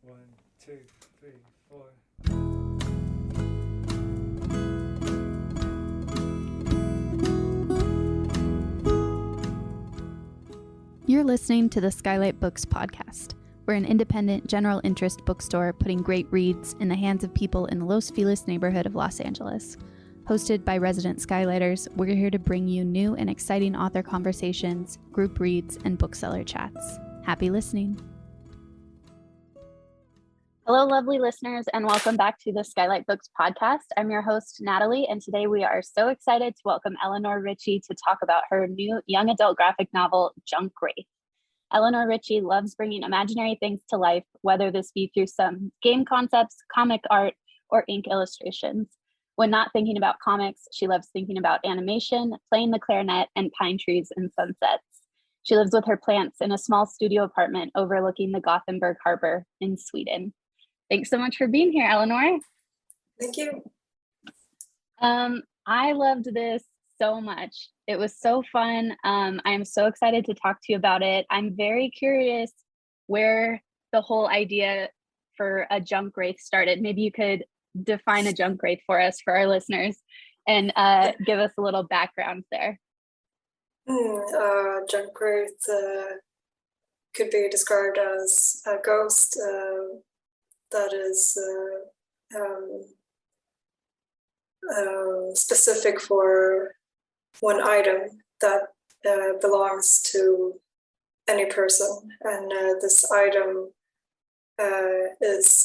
1, 2, 3, 4. You're listening to the Skylight Books podcast. We're an independent general interest bookstore putting great reads in the hands of people in the Los Feliz neighborhood of Los Angeles. Hosted by resident Skylighters, we're here to bring you new and exciting author conversations, group reads, and bookseller chats. Happy listening. Hello, lovely listeners, and welcome back to the Skylight Books podcast. I'm your host, Natalie, and today we are so excited to welcome Ellinor Richey to talk about her new young adult graphic novel, JUNKWRAITH. Ellinor Richey loves bringing imaginary things to life, whether this be through some game concepts, comic art, or ink illustrations. When not thinking about comics, she loves thinking about animation, playing the clarinet, and pine trees and sunsets. She lives with her plants in a small studio apartment overlooking the Gothenburg Harbor in Sweden. Thanks so much for being here, Ellinor. Thank you. I loved this so much. It was so fun. I am so excited to talk to you about it. I'm very curious where the whole idea for a JUNKWRAITH started. Maybe you could define a JUNKWRAITH for us, for our listeners, and give us a little background there. JUNKWRAITH could be described as a ghost that is specific for one item that belongs to any person, and this item is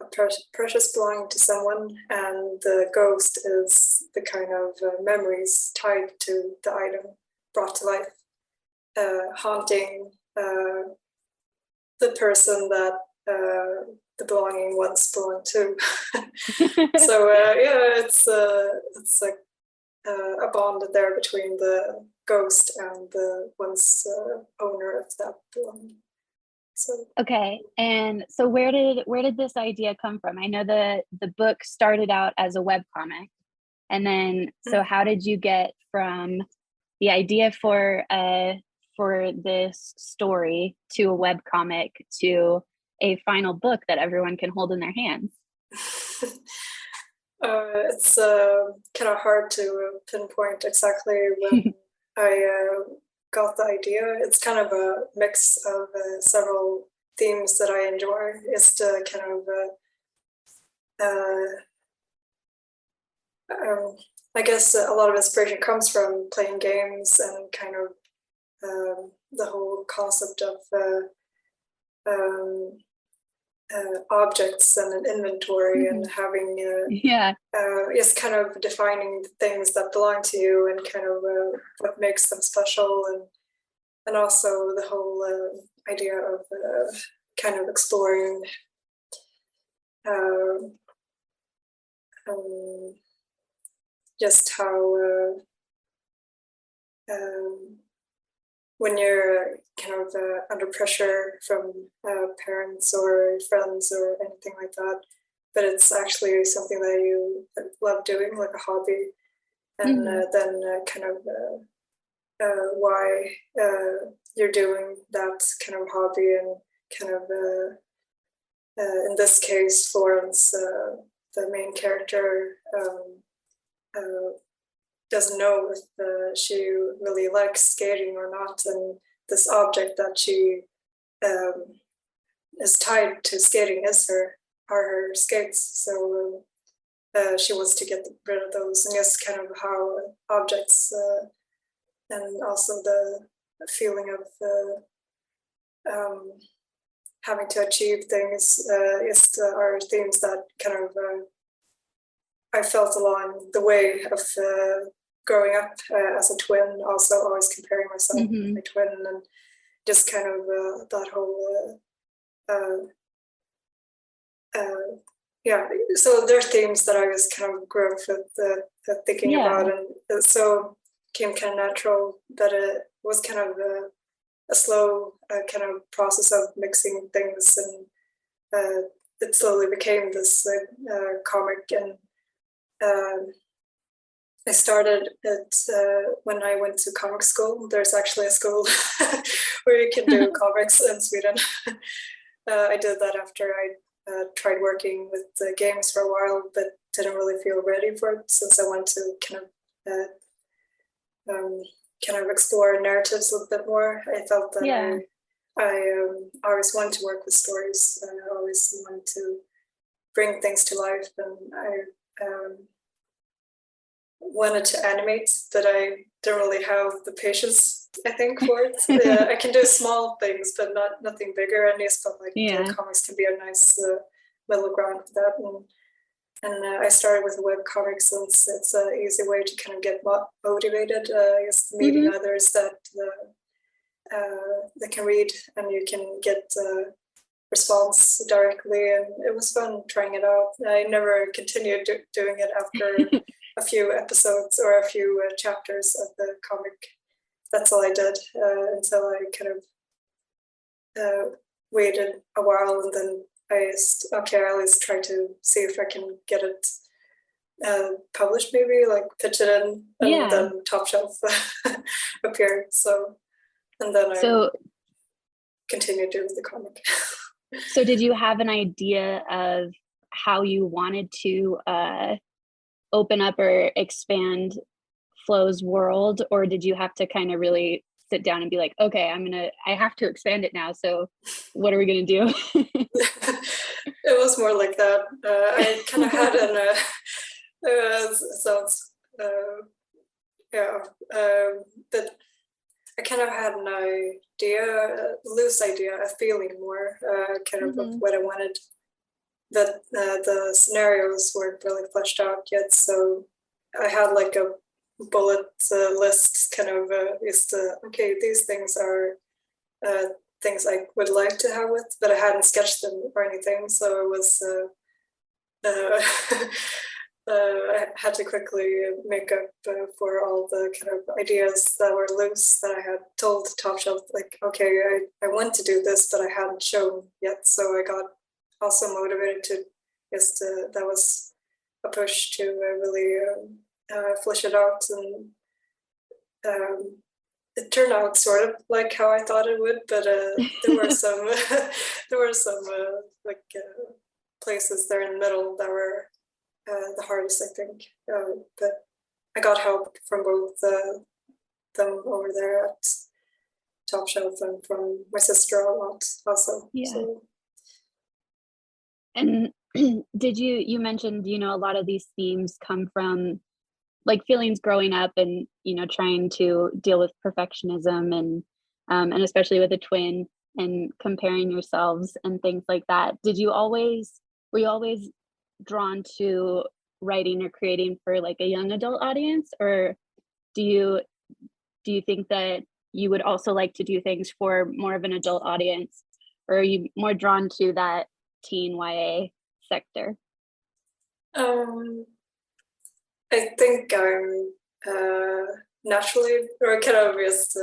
a precious belonging to someone, and the ghost is the kind of memories tied to the item brought to life, haunting the person that the belonging once belonged to. So it's a bond there between the ghost and the once owner of that belonging. So okay, and so where did this idea come from? I know the book started out as a webcomic, and then so how did you get from the idea for this story to a webcomic to a final book that everyone can hold in their hands? It's kind of hard to pinpoint exactly when I got the idea. It's kind of a mix of several themes that I enjoy. It's the kind of I guess a lot of inspiration comes from playing games and kind of the whole concept of objects and an inventory, and having it's kind of defining the things that belong to you and kind of what makes them special, and also the whole idea of kind of exploring just how when you're kind of under pressure from parents or friends or anything like that, but it's actually something that you love doing, like a hobby, and then kind of why you're doing that kind of hobby, and kind of in this case, Florence, the main character, doesn't know if she really likes skating or not, and this object that she is tied to skating are her skates. So she wants to get rid of those, and it's kind of how objects and also the feeling of having to achieve things are themes that kind of I felt along the way of growing up as a twin, also always comparing myself with my twin, and just kind of that whole so there are themes that I was kind of grew up with thinking about, and so came kind of natural, but it was kind of a slow kind of process of mixing things, and it slowly became this comic. And I started it when I went to comic school. There's actually a school where you can do comics in Sweden. I did that after I tried working with the games for a while, but didn't really feel ready for it, since I want to kind of explore narratives a little bit more. I felt that I always wanted to work with stories, and I always wanted to bring things to life, and I wanted to animate, but I don't really have the patience, I think, for it. Yeah, I can do small things, but nothing bigger. And I just felt like comics can be a nice middle ground for that. And I started with web comics, since it's an easy way to kind of get motivated. I guess meeting others that can read, and you can get response directly, and it was fun trying it out. I never continued doing it after a few episodes or a few chapters of the comic. That's all I did until I kind of waited a while, and then I'll at least try to see if I can get it published, maybe like pitch it in, and then Top Shelf appeared. So, and then I continued doing the comic. So did you have an idea of how you wanted to open up or expand Flo's world, or did you have to kind of really sit down and be like, okay, I have to expand it now, so what are we gonna do? It was more like that. I kind of had an but I kind of had an idea, a loose idea, a feeling more, kind of what I wanted. But the scenarios weren't really fleshed out yet, so I had like a bullet list, kind of okay, these things are things I would like to have with, but I hadn't sketched them or anything, so it was I had to quickly make up for all the kind of ideas that were loose that I had told Top Shelf, like, okay, I want to do this, but I hadn't shown yet. So I got also motivated to that was a push to really flesh it out, and it turned out sort of like how I thought it would, but there were some places there in the middle that were the hardest, I think. But I got help from both them over there at Top Shelf and from my sister a lot also. Yeah. So. And did you mentioned, a lot of these themes come from like feelings growing up and, trying to deal with perfectionism and especially with a twin and comparing yourselves and things like that. Were you always drawn to writing or creating for like a young adult audience, or do you think that you would also like to do things for more of an adult audience, or are you more drawn to that teen YA sector? I think I'm naturally or kind of just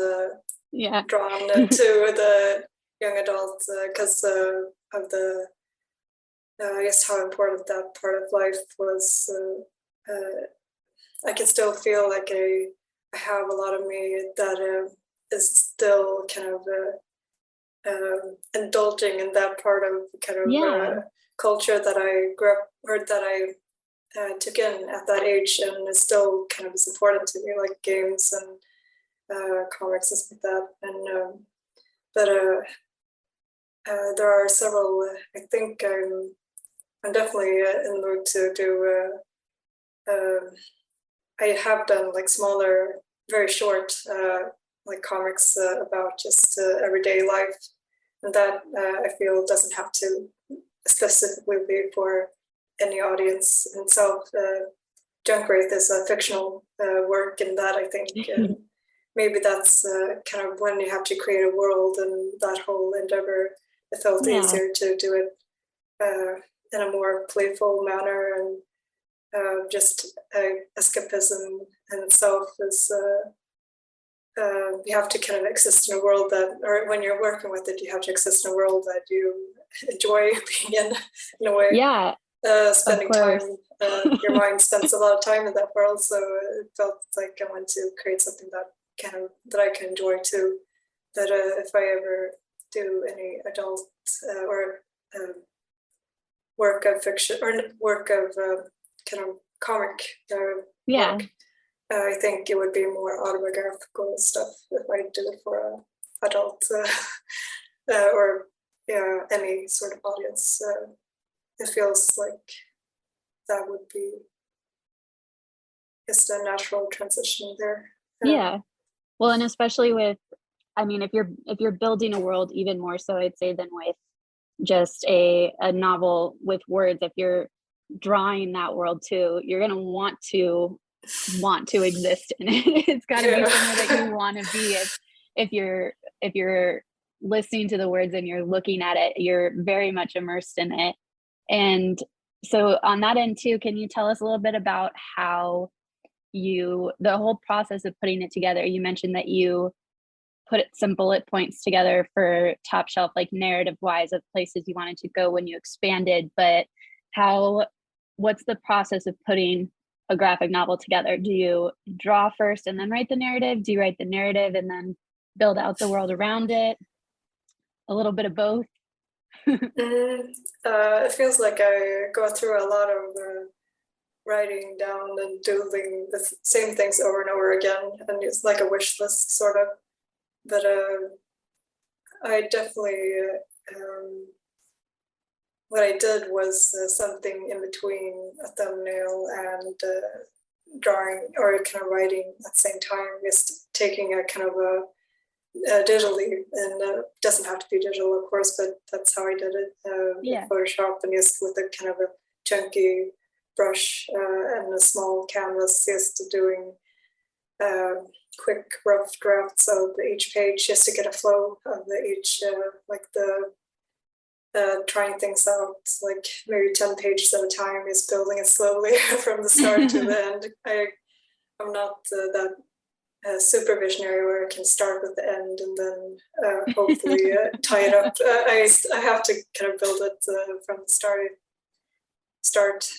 drawn to the young adult because of the I guess how important that part of life was. I can still feel like I have a lot of me that is still kind of indulging in that part of kind of culture that I grew up, or that I took in at that age, and is still kind of as important to me, like games and comics and stuff like that. And but there are several. I think I'm definitely in the mood to do. I have done like smaller, very short, like comics about just everyday life, and that I feel doesn't have to specifically be for any audience itself. JUNKWRAITH is a fictional work, in that I think maybe that's kind of when you have to create a world and that whole endeavor, it felt easier to do it in a more playful manner, and just escapism in itself is you have to kind of exist in a world that, or when you're working with it, you have to exist in a world that you enjoy being in a way. Yeah. Spending time, your mind spends a lot of time in that world, so it felt like I wanted to create something that I can enjoy too. That if I ever do any adult or work of fiction or work of kind of comic Yeah. work. I think it would be more autobiographical stuff if I did it for an adult or any sort of audience. It feels like that would be just a natural transition there. Yeah. Well, and especially with, I mean, if you're building a world, even more so, I'd say, than with just a novel with words. If you're drawing that world too, you're gonna want to exist in it. It's got to be somewhere that you want to be. If you're listening to the words and you're looking at it, you're very much immersed in it. And so on that end too, can you tell us a little bit about how the whole process of putting it together? You mentioned that you put some bullet points together for Top Shelf, like narrative wise, of places you wanted to go when you expanded, but what's the process of putting a graphic novel together? Do you draw first and then write the narrative? Do you write the narrative and then build out the world around it? A little bit of both? It feels like I go through a lot of writing down and doodling the same things over and over again, and it's like a wish list sort of. But I definitely what I did was something in between a thumbnail and drawing or kind of writing at the same time, just taking a kind of a digitally, and doesn't have to be digital, of course, but that's how I did it in Photoshop, and just with a kind of a chunky brush and a small canvas, just doing quick rough drafts of each page just to get a flow of each like the trying things out, like maybe 10 pages at a time, is building it slowly from the start to the end. I'm not that super visionary where I can start with the end and then hopefully tie it up. I have to kind of build it from the start,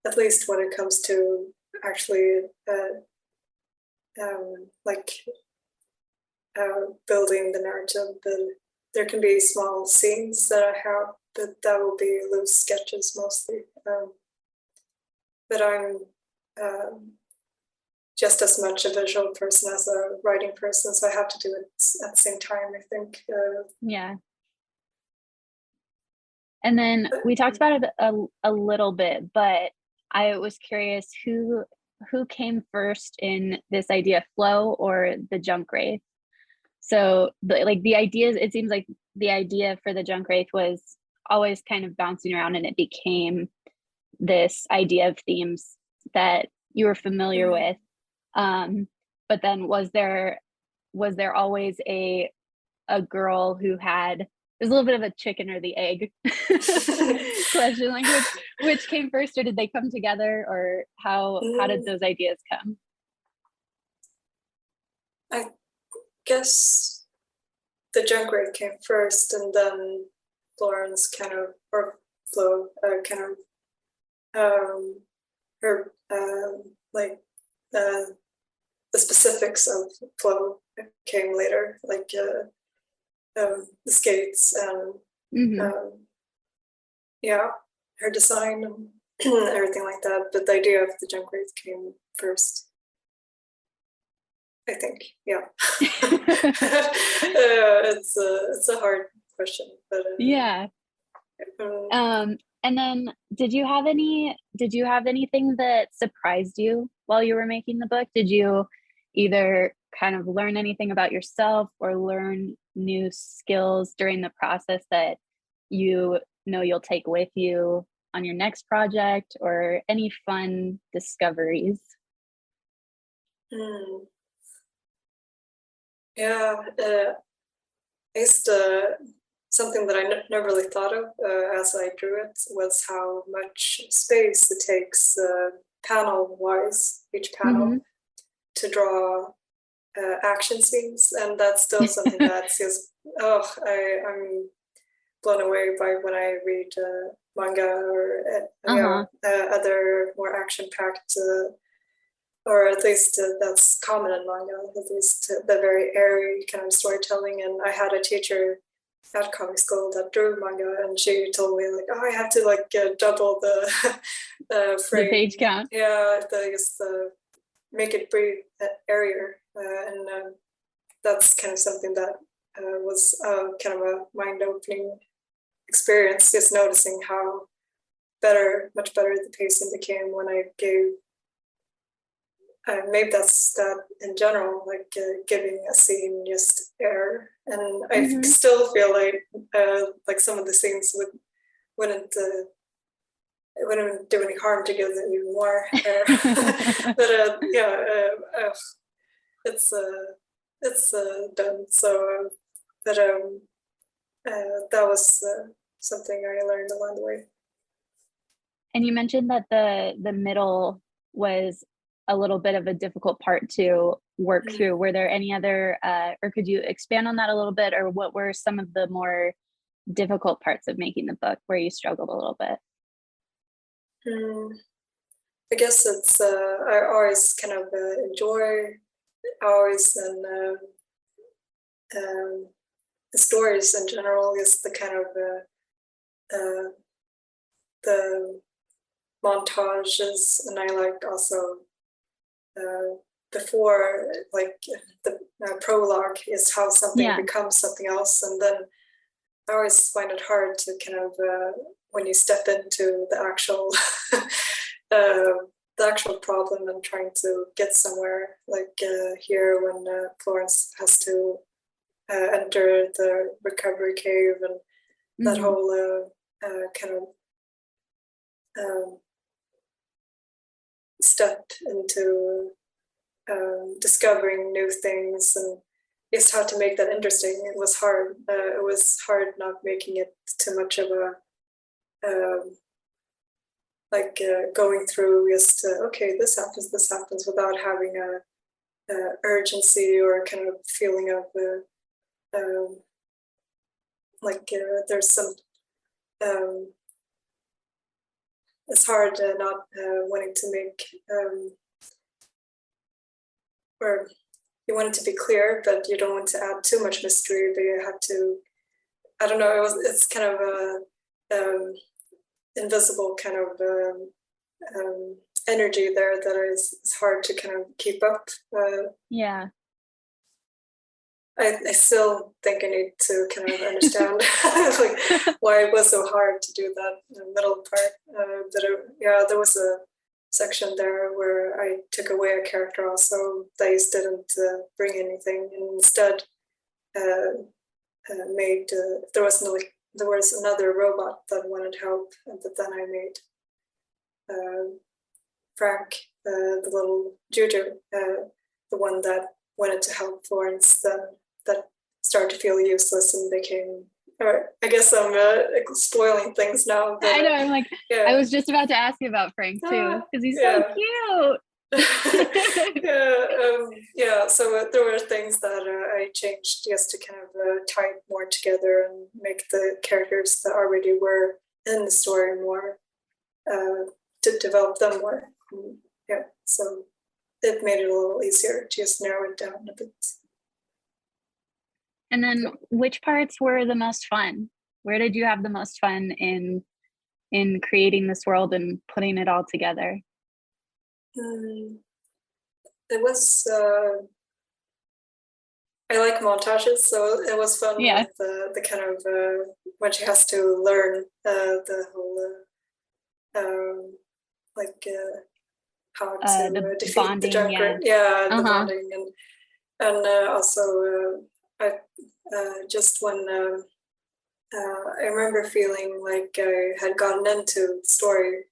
at least when it comes to actually building the narrative. There can be small scenes that I have, but that will be loose sketches mostly. But I'm just as much a visual person as a writing person, so I have to do it at the same time, I think. Yeah. And then we talked about it a little bit, but I was curious who came first in this idea, Flow or the JUNKWRAITH? So the ideas, it seems like the idea for the JUNKWRAITH was always kind of bouncing around, and it became this idea of themes that you were familiar with. But then was there always a girl who had, there's a little bit of a chicken or the egg question, like which came first, or did they come together, or how did those ideas come? I guess the JUNKWRAITH came first, and then Florence kind of, or Flo, kind of her the specifics of Flo came later, like the skates and her design and everything like that. But the idea of the JUNKWRAITH came first, I think. Yeah. It's a hard question, but yeah. And then did you have anything that surprised you while you were making the book? Did you either kind of learn anything about yourself or learn new skills during the process that you know you'll take with you on your next project, or any fun discoveries? Yeah, I used something that I never really thought of as I drew it was how much space it takes panel-wise, each panel, to draw action scenes, and that's still something that's just, I'm blown away by when I read manga or other more action-packed or at least that's common in manga, at least the very airy kind of storytelling. And I had a teacher at comic school that drew manga, and she told me like, oh, I have to like double the frame. The page count. Yeah, make it breathe airier, and that's kind of something that was kind of a mind-opening experience, just noticing how much better the pacing became when I gave. Maybe that's that in general, like giving a scene just air, and I still feel like some of the scenes wouldn't it wouldn't do any harm to give them even more air. But it's done. So, but that was something I learned along the way. And you mentioned that the middle was a little bit of a difficult part to work through. Were there any other, or could you expand on that a little bit, or what were some of the more difficult parts of making the book where you struggled a little bit? I guess it's, I always kind of enjoy the stories in general, is the kind of the montages, and I like also before, like the prologue is how something becomes something else, and then I always find it hard to kind of when you step into the actual the actual problem and trying to get somewhere, like here when Florence has to enter the recovery cave, and that whole kind of step into discovering new things, and just how to make that interesting. It was hard. It was hard not making it too much of a going through just okay, this happens without having a urgency or a kind of feeling of there's some. It's hard not wanting to make or you want it to be clear, but you don't want to add too much mystery. But you have to. I don't know. It's kind of a invisible kind of energy there that is hard to kind of keep up. I still think I need to kind of understand like why it was so hard to do that in the middle part. There was a section there where I took away a character also. They just didn't bring anything, and instead made there was another robot that wanted help, but then I made Frank, the little Juju, the one that wanted to help Florence, then that started to feel useless and became, or I guess I'm spoiling things now. But, I know, I'm like, I was just about to ask you about Frank too, because he's so cute. So there were things that I changed just to kind of tie it more together and make the characters that already were in the story more, to develop them more. So it made it a little easier to just narrow it down a bit. And then which parts were the most fun? Where did you have the most fun in creating this world and putting it all together? It was I like montages, so it was fun with the kind of when she has to learn the whole how to defeat the Junkrat. The bonding, and also I just when I remember feeling like I had gotten into the story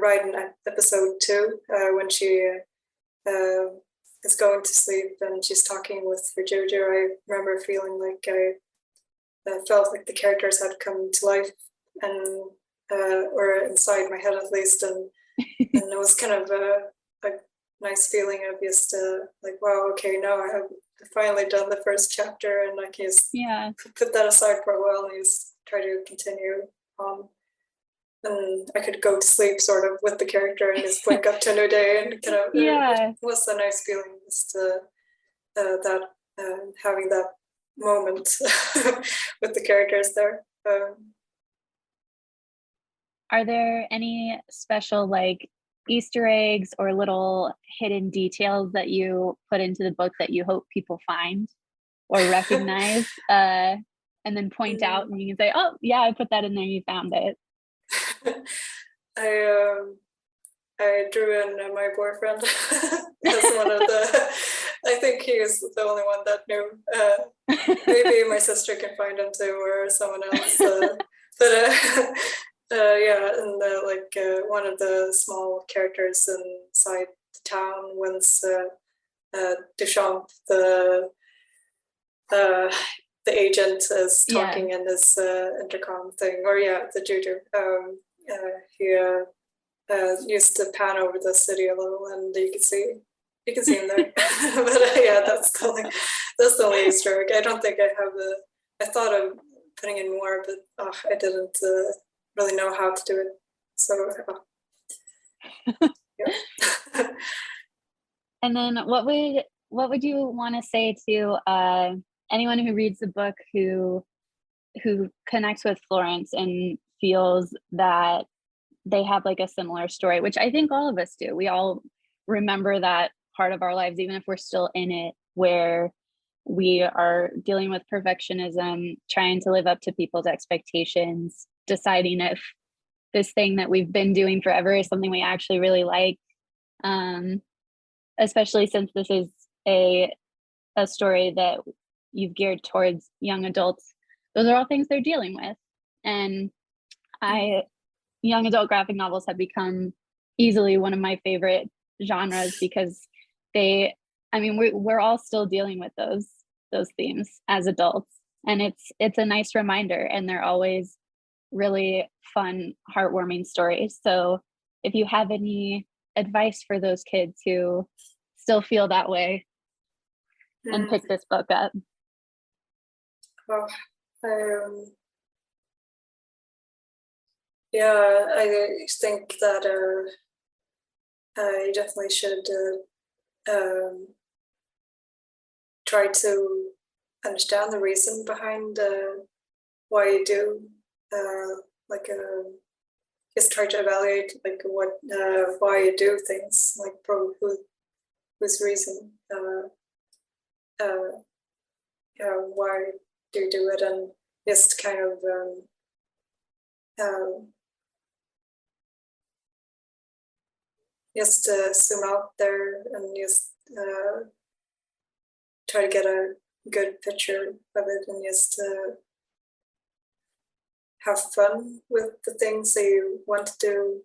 right in episode 2 when she is going to sleep and she's talking with her Jojo. I remember feeling like I felt like the characters had come to life, and or inside my head at least, and it was kind of a nice feeling of just like, wow, okay, now I have finally done the first chapter, and I can just put that aside for a while and just try to continue on. and I could go to sleep sort of with the character and just wake up to a new day, and kind of Yeah. it was a nice feeling, just that having that moment with the characters there. Are there any special like Easter eggs or little hidden details that you put into the book that you hope people find or recognize, and then point out, and you can say, "Oh, yeah, I put that in there. You found it." I drew in my boyfriend as one of the. I think he is the only one that knew. Maybe my sister can find him too, or someone else. Yeah, and like one of the small characters inside the town, once Duchamp, the agent, is talking in this intercom thing, or the juju. He used to pan over the city a little, and you can see him there. But yeah, that's the only Easter egg. I don't think I have I thought of putting in more, but I didn't really know how to do it. So yeah. And then what would you want to say to anyone who reads the book who connects with Florence and feels that they have like a similar story, which I think all of us do. We all remember that part of our lives, even if we're still in it, where we are dealing with perfectionism, trying to live up to people's expectations, deciding if this thing that we've been doing forever is something we actually really like. Especially since this is a story that you've geared towards young adults. Those are all things they're dealing with. And young adult graphic novels have become easily one of my favorite genres because we're all still dealing with those themes as adults. And it's a nice reminder, and they're always really fun, heartwarming stories. So if you have any advice for those kids who still feel that way and pick this book up. I think that you definitely should try to understand the reason behind why you do, just try to evaluate like why you do things, like probably whose reason, why do you do it, and just kind of just zoom out there and just try to get a good picture of it, and just have fun with the things that you want to do.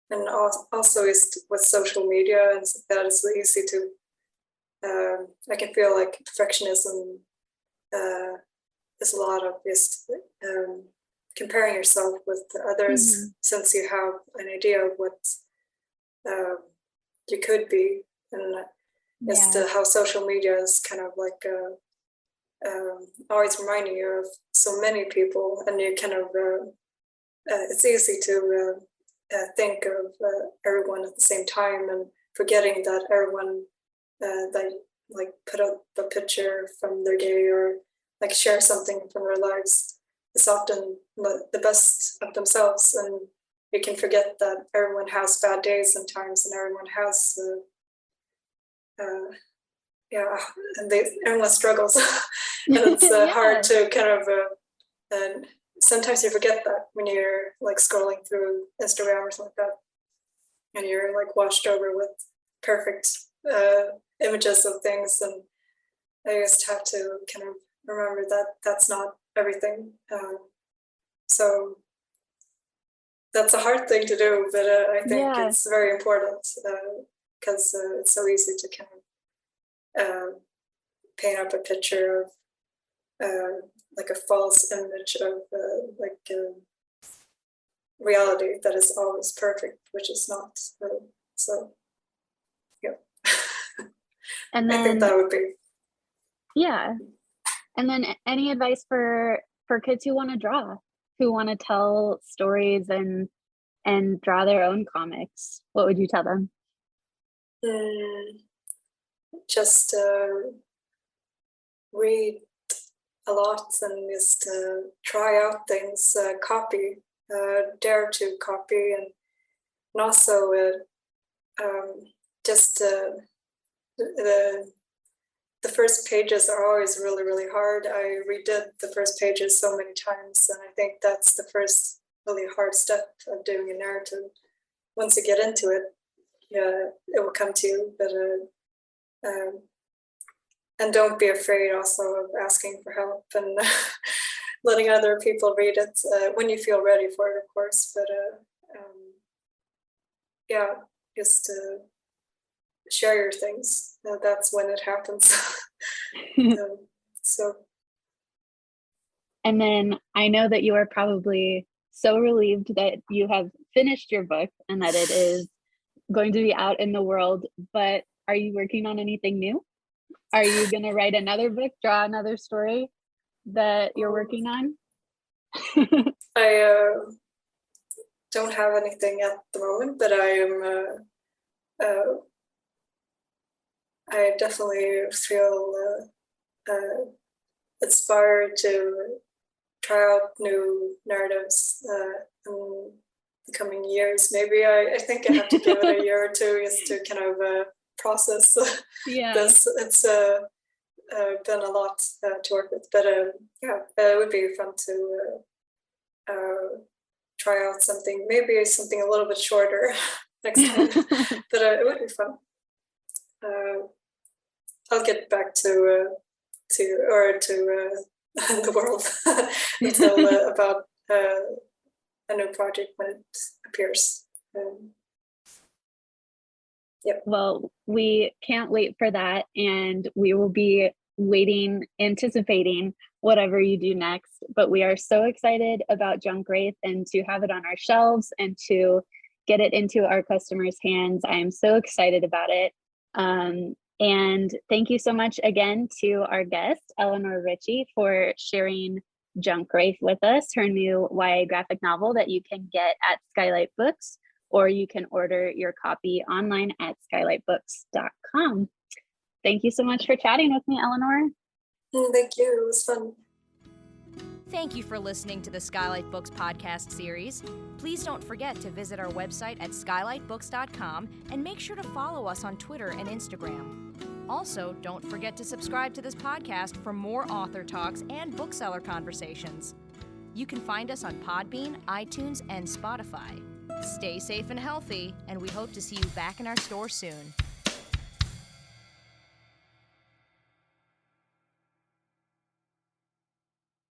And also is with social media and that, it's easy to I can feel like perfectionism is a lot of just comparing yourself with others, since you have an idea of what you could be, and just how social media is kind of like always reminding you of so many people, and you kind of it's easy to think of everyone at the same time, and forgetting that everyone that like put up a picture from their day or like share something from their lives is often the best of themselves, and you can forget that everyone has bad days sometimes, and everyone has and everyone struggles. And it's hard to kind of and sometimes you forget that when you're like scrolling through Instagram or something like that, and you're like washed over with perfect images of things, and I just have to kind of remember that that's not everything. So that's a hard thing to do, but I think it's very important, because it's so easy to kind of paint up a picture of like a false image of reality that is always perfect, which is not. So yeah. And then, I think that would be. Yeah. And then any advice for kids who want to draw, who want to tell stories and and draw their own comics, what would you tell them? Just read a lot and just try out things, copy, dare to copy, and also just the first pages are always really, really hard. I redid the first pages so many times, and I think that's the first really hard step of doing a narrative. Once you get into it, yeah, it will come to you. But and don't be afraid also of asking for help and letting other people read it when you feel ready for it, of course. But yeah, just share your things. That's when it happens. So. And then I know that you are probably so relieved that you have finished your book and that it is going to be out in the world, but are you working on anything new? Are you going to write another book, draw another story that you're working on? I don't have anything at the moment, but I definitely feel inspired to try out new narratives in the coming years. Maybe I think I have to give it a year or two just to kind of process this. It's been a lot to work with, but yeah, it would be fun to try out something, maybe something a little bit shorter next time, but it would be fun. I'll get back to the world until about a new project when it appears. Yep. Well, we can't wait for that, and we will be waiting, anticipating whatever you do next. But we are so excited about JUNKWRAITH and to have it on our shelves and to get it into our customers' hands. I am so excited about it. And thank you so much again to our guest, Ellinor Richey, for sharing JUNKWRAITH with us, her new YA graphic novel that you can get at Skylight Books, or you can order your copy online at skylightbooks.com. Thank you so much for chatting with me, Ellinor. Thank you. It was fun. Thank you for listening to the Skylight Books podcast series. Please don't forget to visit our website at skylightbooks.com and make sure to follow us on Twitter and Instagram. Also, don't forget to subscribe to this podcast for more author talks and bookseller conversations. You can find us on Podbean, iTunes, and Spotify. Stay safe and healthy, and we hope to see you back in our store soon.